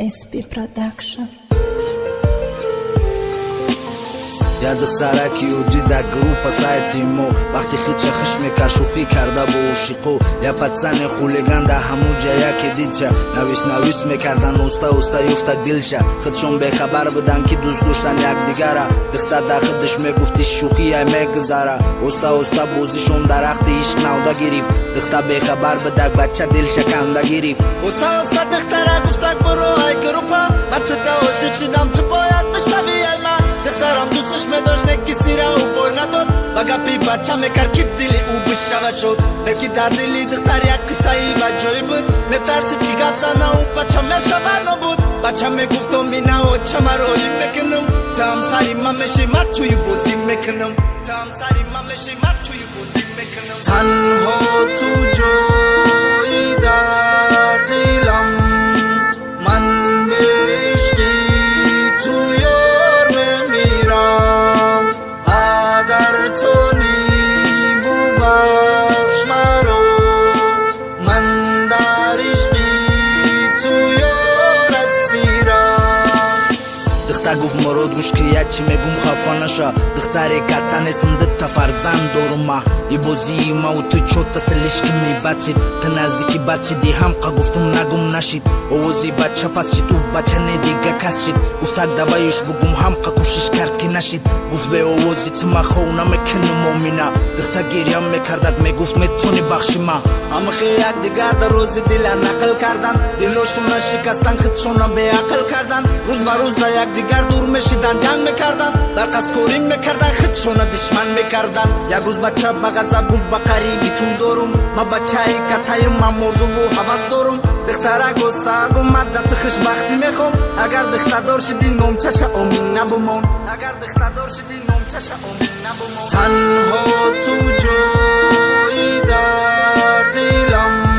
SP Production. یاد سرکی و دیده گروپ سایتیمو وقتی خیچه خشم کشوخی کرده با عشقو یا پتزن خولگان ده همو جایی که دیدشه نویس میکردن اوستا یفته دلشه خودشون به خبر بدن که دوست داشتن یک دیگره دخته ده خودش میگفتی شوخی میگذاره اوستا بوزیشون درخت عشق نوده گرفت دخته به خبر بدک بچه دلشه کنده گرفت اوستا دختره گفتک برو ای گروپا بچه تا عاشق شدم تو باید بشوی ای من دخترم دوستش میداشت نکی را او بای نداد و گپی بچه میکرد که دلی او بشوه شد نکی در دلی دختر یک قصه ای و جایی بود میترسید که گپ زنه او بچه میشوه نبود بچه میگفتم بینه و چه مرایی میکنم تا همسری من میشه من توی بازی میکنم تنها تو جایی در دلم من عشقی تو یار میمیرم اگر تو نیمو بخش مرا من در عشقی تو یار اسیرم دختر گفت مراد گوش که یکی میگم خفا نشا دختری کتن استم دتا فرزند دورما یه بازی ما و تو چوتا سلیش که میبچید تا نزدیکی بچه دی همقا گفتم نگم نشید اوزی بچه پس شید و بچه ندیگه کس شید گفتک دوایش بگم همقا کوشش کرد که نشید گفت به اوزی تو ما خونه میکنم مومینا دختر گریم میکردک میگفت میتونی بخشی ما همه خیلی یک دیگر در روز دل نقل کردن دلوشونه شکستن خودشونه به عقل کردن روز با روز یک دیگر دور میشیدن جنگ میکردن برقص کوری میکردن خودشونه دشمن میکردن یک روز بچه بغضب گفت با قریبی تو دارم ما بچه ای کتایم من موضوع و حوض دارم دختره گستاگم مدت خوشبختی میخوام اگر دختر دار شدی نومچش امین نبمون تنها تو جایی در دلم